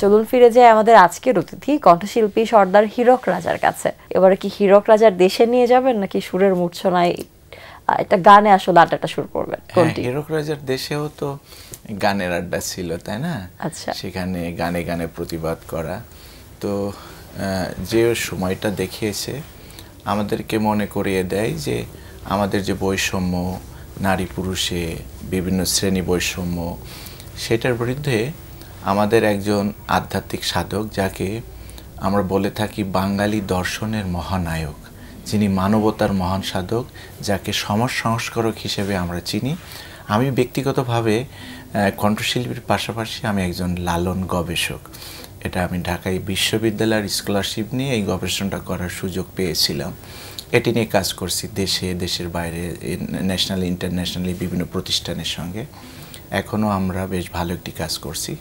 চলুন ফিরে যায় আমাদের আজকের অতিথি কণ্ঠশিল্পী সর্দার হীরক রাজার কাছে। এবারে কি হীরক রাজার দেশে নিয়ে যাবেন নাকি সুরের মূর্ছনায় একটা গানে আসলে আড্ডাটা শুরু করবেন? কোনটি? হীরক রাজার দেশেও তো গানের আড্ডা ছিল, তাই না? আচ্ছা, সেখানে গানে গানে প্রতিবাদ করা, তো যে সময়টা দেখিয়েছে আমাদেরকে মনে করিয়ে দেয় যে আমাদের যে বৈষম্য, নারী পুরুষে বিভিন্ন শ্রেণী বৈষম্য, সেটার বিরুদ্ধে আমাদের একজন আধ্যাত্মিক সাধক, যাকে আমরা বলে থাকি বাঙালি দর্শনের মহানায়ক, যিনি মানবতার মহান সাধক, যাকে সমাজ সংস্কারক হিসেবে আমরা চিনি। আমি ব্যক্তিগতভাবে কণ্ঠশিল্পীর পাশাপাশি আমি একজন লালন গবেষক। এটা আমি ঢাকায় বিশ্ববিদ্যালয়ের স্কলারশিপ নিয়ে এই গবেষণাটা করার সুযোগ পেয়েছিলাম। এটি নিয়ে কাজ করছি দেশে, দেশের বাইরে, ন্যাশনালি ইন্টারন্যাশনালি বিভিন্ন প্রতিষ্ঠানের সঙ্গে। এখনও আমরা বেশ ভালো একটি কাজ করছি,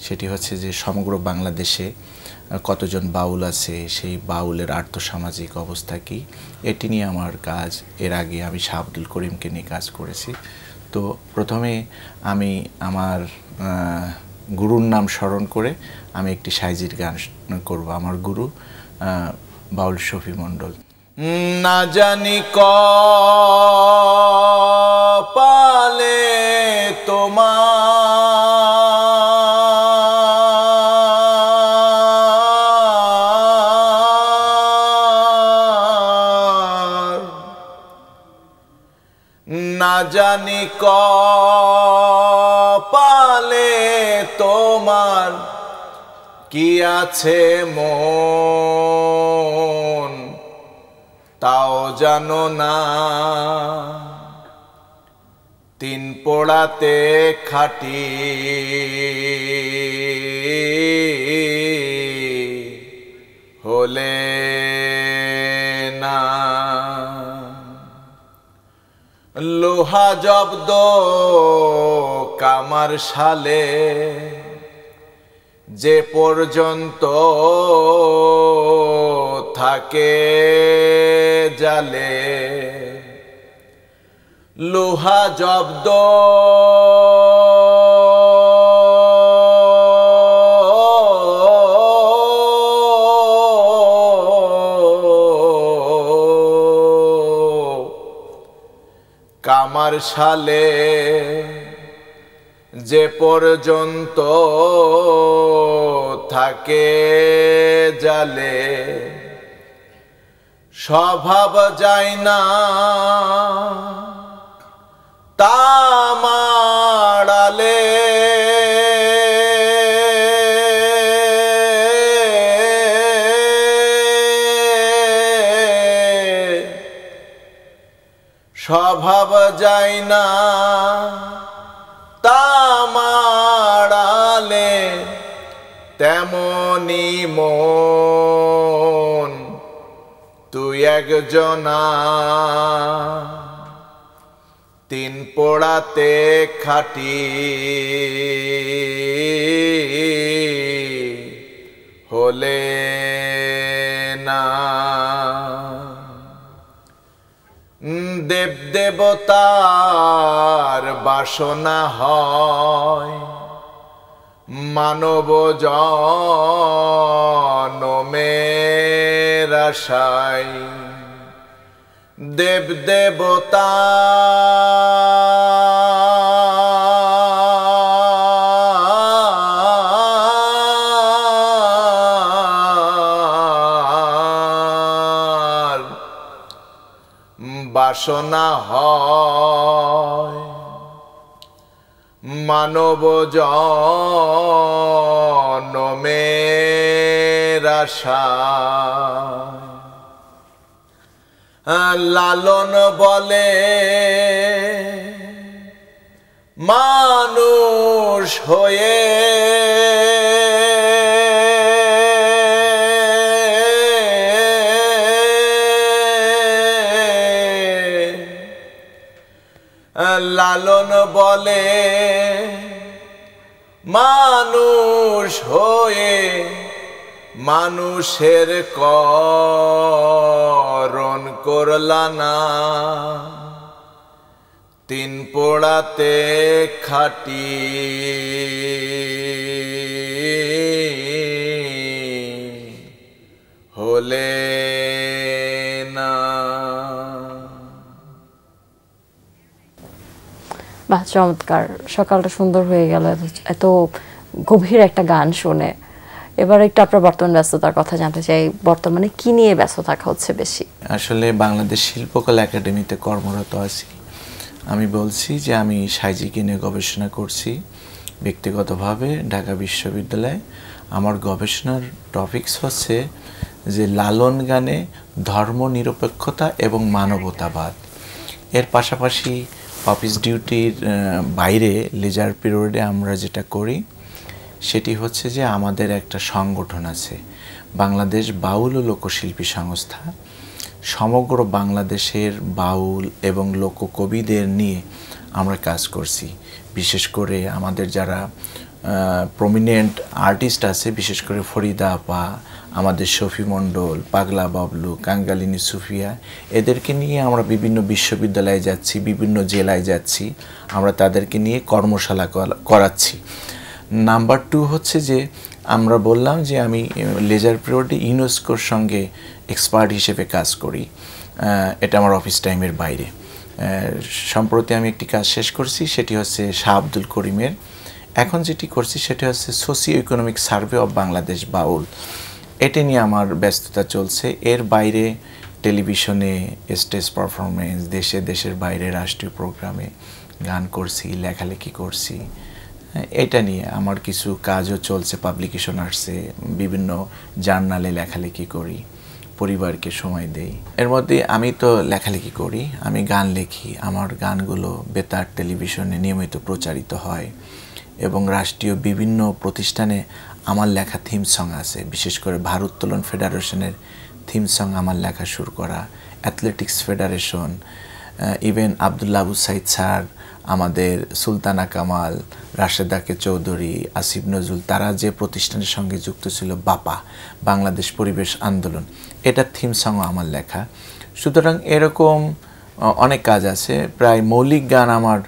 সেটি হচ্ছে যে সমগ্র বাংলাদেশে কতজন বাউল আছে, সেই বাউলের আর্থসামাজিক অবস্থা কী, এটি নিয়ে আমার কাজ। এর আগে আমি শাহ আব্দুল করিমকে নিয়ে কাজ করেছি। তো প্রথমে আমি আমার গুরুর নাম স্মরণ করে আমি একটি সাইজির গান করব। আমার গুরু বাউল শফি মণ্ডল। না জানি কপালে তোমার, না জানি কপালে তোমার কি আছে মন, তাও জানো না। তিন পোড়াতে খাটি হলে না, লোহা জব্দ কামার শালে যে পর্যন্ত থাকে জালে, লোহা জব্দ কামার শালে যে পর্যন্ত থাকে জালে, স্বভাব যায় না তামাড়ালে, স্বভাব যায় না তামাড়ালে, তেমনি মন তুই একজনা, তিন পোড়াতে খাটি হলে না। দেব দেবতার বাসনা হয় মানব জনমের আশায়, দেব দেবতা বাসনা হয় মানব জনমের আশায়। লালন বলে মানুষ হয়ে লালন বলে মানুষ হয়ে মানুষের করণ করলা না, তিন পোড়াতে খাটি চমৎকার, সকালটা সুন্দর হয়ে গেল এত গভীর একটা গান শুনে। এবার একটু আপনার বর্তমান ব্যস্ততার কথা জানতে চাই, বর্তমানে কি নিয়ে ব্যস্ত থাকা হচ্ছে বেশি? আসলে বাংলাদেশ শিল্পকলা একাডেমিতে কর্মরত আছি। আমি বলছি যে আমি সাইজিকে নিয়ে গবেষণা করছি ব্যক্তিগতভাবে ঢাকা বিশ্ববিদ্যালয়ে। আমার গবেষণার টপিকস হচ্ছে যে লালন গানে ধর্মনিরপেক্ষতা এবং মানবতাবাদ। এর পাশাপাশি অফিস ডিউটির বাইরে লেজার পিরিয়ডে আমরা যেটা করি সেটি হচ্ছে যে আমাদের একটা সংগঠন আছে, বাংলাদেশ বাউল ও লোকশিল্পী সংস্থা। সমগ্র বাংলাদেশের বাউল এবং লোককবিদের নিয়ে আমরা কাজ করছি। বিশেষ করে আমাদের যারা প্রমিনেন্ট আর্টিস্ট আছে, বিশেষ করে ফরিদা আপা, আমাদের শফি মণ্ডল, পাগলা বাবলু, কাঙ্গালিনী সুফিয়া, এদেরকে নিয়ে আমরা বিভিন্ন বিশ্ববিদ্যালয়ে যাচ্ছি, বিভিন্ন জেলায় যাচ্ছি, আমরা তাদেরকে নিয়ে কর্মশালা করাচ্ছি। নাম্বার 2 হচ্ছে যে আমরা বললাম যে আমি লেজার পিরিয়ডে ইউনেস্কোর সঙ্গে এক্সপার্ট হিসেবে কাজ করি। এটা আমার অফিস টাইমের বাইরে। সম্প্রতি আমি একটি কাজ শেষ করছি, সেটি হচ্ছে শাহ আব্দুল করিমের। এখন যেটি করছি সেটি হচ্ছে socio economic survey of Bangladesh Baul. এটা নিয়ে আমার ব্যস্ততা চলছে। এর বাইরে টেলিভিশনে স্টেজ পারফরমেন্স, দেশের বাইরে রাষ্ট্রীয় প্রোগ্রামে গান করছি, লেখালেখি করছি। এটা নিয়ে আমার কিছু কাজও চলছে, পাবলিকেশন আসছে, বিভিন্ন জার্নালে লেখালেখি করি, পরিবারকে সময় দেই। এর মধ্যে আমি তো লেখালেখি করি, আমি গান লিখি, আমার গানগুলো বেতার টেলিভিশনে নিয়মিত প্রচারিত হয় এবং রাষ্ট্রীয় বিভিন্ন প্রতিষ্ঠানে আমার লেখা থিম সং আছে। বিশেষ করে ভারোত্তোলন ফেডারেশনের থিম সং আমার লেখা শুরু করা, athletics federation, even Abdullah Abu Saeed sir, আমাদের সুলতানা কামাল, রাশেদাকে চৌধুরী, আসিফ নজরুল, তারা যে প্রতিষ্ঠানের সঙ্গে যুক্ত ছিল, বাপা বাংলাদেশ পরিবেশ আন্দোলন, এটার থিম সংও আমার লেখা। সুতরাং এরকম অনেক কাজ আছে। প্রায় মৌলিক গান আমার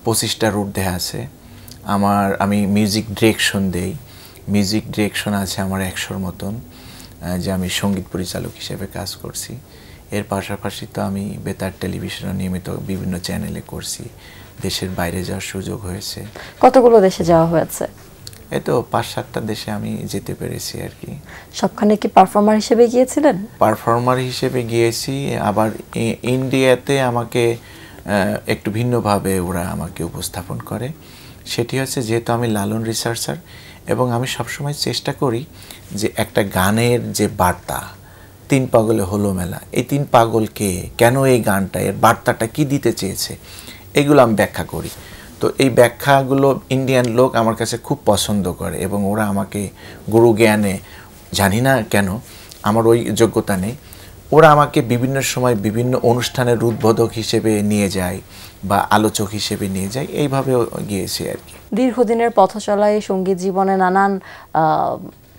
25টার ঊর্ধ্বে আছে। আমি মিউজিক ডিরেকশন দেই, মিউজিক ডিরেকশন আছে আমার 100-র মতন, যে আমি সঙ্গীত পরিচালক হিসেবে কাজ করছি। এর পাশাপাশি তো আমি বেতার টেলিভিশনে নিয়মিত বিভিন্ন চ্যানেলে করছি। দেশের বাইরে যাওয়ার সুযোগ হয়েছে। কতগুলো দেশে যাওয়া হয়েছে? এই তো 5-7টা দেশে আমি যেতে পেরেছি আর কি। সবখানে কি পারফর্মার হিসেবে গিয়েছিলেন? পারফর্মার হিসেবে গিয়েছি, আবার ইন্ডিয়াতে আমাকে একটু ভিন্নভাবে ওরা আমাকে উপস্থাপন করে। সেটি হচ্ছে যেহেতু আমি লালন রিসার্চার এবং আমি সবসময় চেষ্টা করি যে একটা গানের যে বার্তা, 3 পাগলে হলো মেলা, এই 3 পাগলকে কেন এই গানটা, এর বার্তাটা কি দিতে চেয়েছে, এগুলো আমি ব্যাখ্যা করি। তো এই ব্যাখ্যাগুলো ইন্ডিয়ান লোক আমার কাছে খুব পছন্দ করে এবং ওরা আমাকে গুরু জ্ঞানে, জানি না কেন আমার ওই যোগ্যতা নেই, ওরা আমাকে বিভিন্ন সময় বিভিন্ন অনুষ্ঠানের উদ্বোধক হিসেবে নিয়ে যায় বা আলোচক হিসেবে নিয়ে যায়, এইভাবে গিয়েছে আর কি। দীর্ঘদিনের পথ চলায় সঙ্গীত জীবনে নানান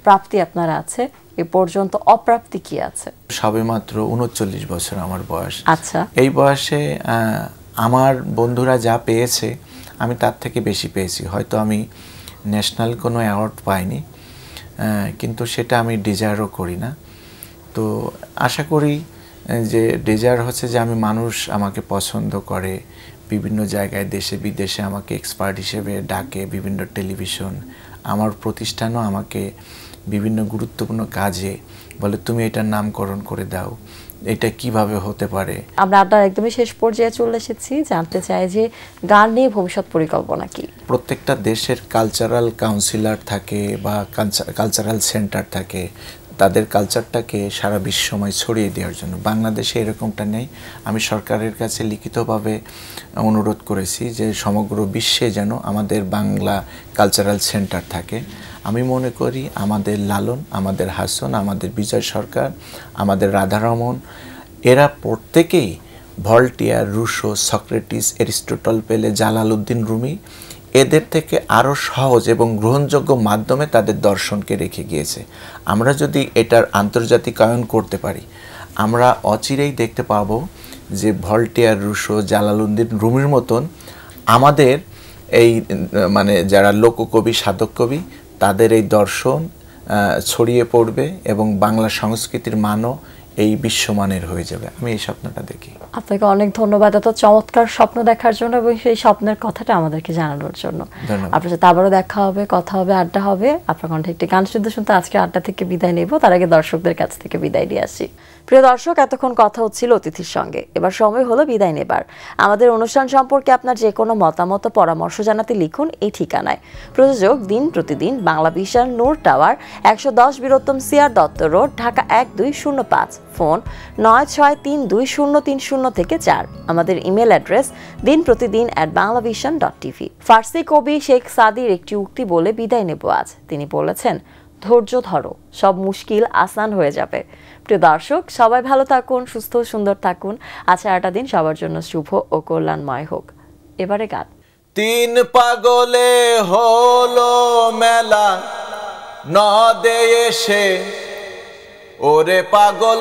প্রাপ্তি আপনার আছে, এ পর্যন্ত অপ্রাপ্তি কি আছে? সবেমাত্র 39 বছর আমার বয়স। আচ্ছা, এই বয়সে আমার বন্ধুরা যা পেয়েছে আমি তার থেকে বেশি পেয়েছি। হয়তো আমি ন্যাশনাল কোনো অ্যাওয়ার্ড পাইনি, কিন্তু সেটা আমি ডিজায়ারও করি না। তো আশা করি যে ডিজায়ার হচ্ছে যে মানুষ আমাকে পছন্দ করে, বিভিন্ন জায়গায় দেশে বিদেশে আমাকে এক্সপার্ট হিসেবে ডাকে, বিভিন্ন টেলিভিশন, আমার প্রতিষ্ঠানও আমাকে বিভিন্ন গুরুত্বপূর্ণ কাজে বলে তুমি এটার নামকরণ করে দাও, এটা কিভাবে হতে পারে। আমরা আপনার একদমই শেষ পর্যায়ে চলে এসেছি, জানতে চাই যে গান নিয়ে ভবিষ্যৎ পরিকল্পনা কি? প্রত্যেকটা দেশের কালচারাল কাউন্সিলর থাকে বা কালচারাল সেন্টার থাকে, তাদের কালচারটাকে সারা বিশ্বময় ছড়িয়ে দেওয়ার জন্য। বাংলাদেশে এরকমটা নেই। আমি সরকারের কাছে লিখিতভাবে অনুরোধ করেছি যে সমগ্র বিশ্বে যেন আমাদের বাংলা কালচারাল সেন্টার থাকে। আমি মনে করি আমাদের লালন, আমাদের হাসান, আমাদের বিজয় সরকার, আমাদের রাধারমন, এরা প্রত্যেকেই ভল্টিয়ার, রুশো, সক্রেটিস, এরিস্টটল, পেলে, জালালউদ্দিন রুমি, এদের থেকে আরও সহজ এবং গ্রহণযোগ্য মাধ্যমে তাদের দর্শনকে রেখে গিয়েছে। আমরা যদি এটার আন্তর্জাতিকায়ন করতে পারি, আমরা অচিরেই দেখতে পাবো যে ভল্টিয়ার, রুশো, জালালউদ্দিন রুমির মতন আমাদের এই যারা লোককবি, সাধক কবি, তাদের এই দর্শন ছড়িয়ে পড়বে এবং বাংলা সংস্কৃতির মানও এই বিশ্বমানের হয়ে যাবে, আমি এই স্বপ্নটা দেখি। আপনাকে অনেক ধন্যবাদ এত চমৎকার স্বপ্ন দেখার জন্য এবং সেই স্বপ্নের কথাটা আমাদেরকে জানানোর জন্য। আপনার সাথে আবারও দেখা হবে, কথা হবে, আড্ডা হবে। আপনার কণ্ঠে একটি গান শুনতে আজকে আড্ডা থেকে বিদায় নেব, তার আগে দর্শকদের কাছ থেকে বিদায় নিয়ে আসি। প্রিয় দর্শক, এতক্ষণ কথা হচ্ছিল অতিথির সঙ্গে, এবার সময় হলো বিদায় নেবার। আমাদের অনুষ্ঠান সম্পর্কে আপনার যে কোনো মতামত পরামর্শ জানাতে লিখুন এই ঠিকানায়। প্রযোজক দিন প্রতিদিন, Bangla vision, Noor tower, 110 Bir Uttom C R Dutta road, Dhaka 1205, phone ৯৬৩২০৩০ থেকে ৪। আমাদের ইমেল অ্যাড্রেস dinprotidin@banglavision.tv। ফার্সি কবি শেখ সাদির একটি উক্তি বলে বিদায় নেব আজ। তিনি বলেছেন, ধৈর্য ধরো, সব মুশকিল আসান হয়ে যাবে। প্রিয় দর্শক, সবাই ভালো থাকুন, সুস্থ সুন্দর থাকুন। আজকের দিন সবার জন্য শুভ ও কল্যাণময় হোক। এবারে গান। তিন পাগলে হলো মেলা নদে এসে, ওরে পাগল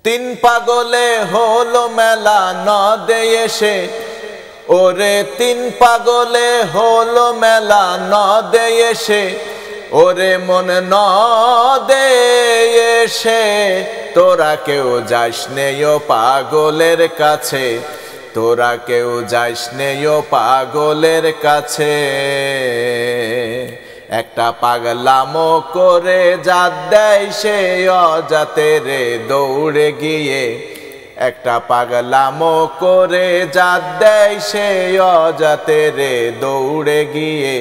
তিন পাগলে হলো মেলা নদে এসে, ওরে তিন পাগলে হলো মেলা নদে এসে, ওরে মন নদে এসে, তোরা কেউ যাস নেও পাগলের কাছে, তোরা কেউ যাস নেও পাগলের কাছে। একটা পাগলামো করে জাত দেয় সে অজাতে রে দৌড়ে গিয়ে, একটা পাগলামো করে জাত দেয় সে অজাতে রে দৌড়ে গিয়ে।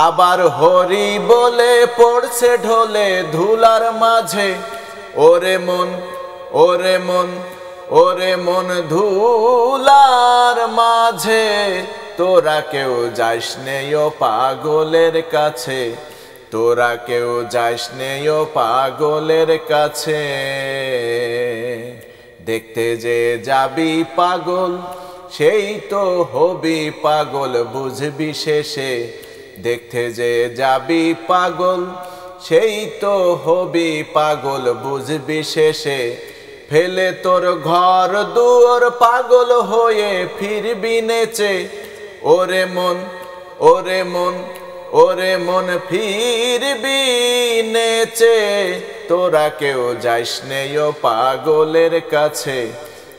আবার হরি বলে পড়ছে ঢোলে ধুলার মাঝে, ওরে মন ওরে মন ওরে মন ধুলার মাঝে, তোরা কেউ যাস নেও পাগলের কাছে, তোরা কেউ যাস নেও পাগলের কাছে। দেখতে যে যাবি পাগল সেই তো হবি পাগল বুঝবি শেষে, দেখতে যে যাবি পাগল সেই তো হবি পাগল বুঝবি শেষে। ফেলে তোর ঘর দুয়ার পাগল হয়ে ফিরবি নেচে, ওরে মন ওরে মন ওরে মন ফিরবি নেচে। তোরা কেউ যাস নেও পাগলের কাছে,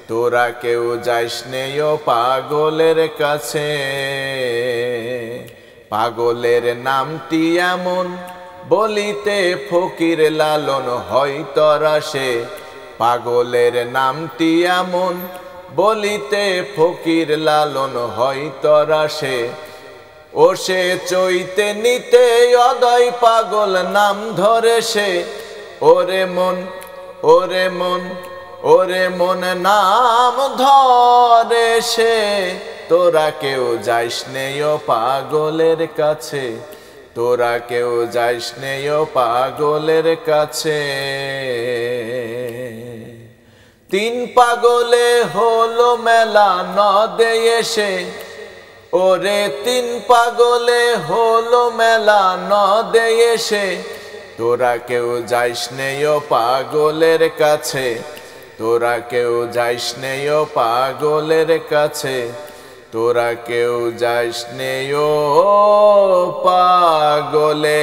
তোরা কেউ যাস নেও পাগলের কাছে। পাগলের নামটি এমন বলিতে ফকির লালন হয় তরা সে, পাগলের নামটি এমন বলিতে ফকির লালন হয় তরা সে। ও সে চৈতে নিতে অদয় পাগল নাম ধরে সে, ওরে মন ওরে মন ওরে মন নাম ধরে সে। তোরা কেউ যাস নেও পাগলের কাছে, তোরা কেউ যাস নেও পাগলের কাছে। তিন পাগলে হলো মেলা নদে এসে, ওরে তিন পাগলে হলো মেলা নদে এসে। তোরা কেউ যাস নেও পাগলের কাছে, তোরা কেউ যাস নেও পাগলের কাছে, তোরা কেউ যাস নেও পাগলের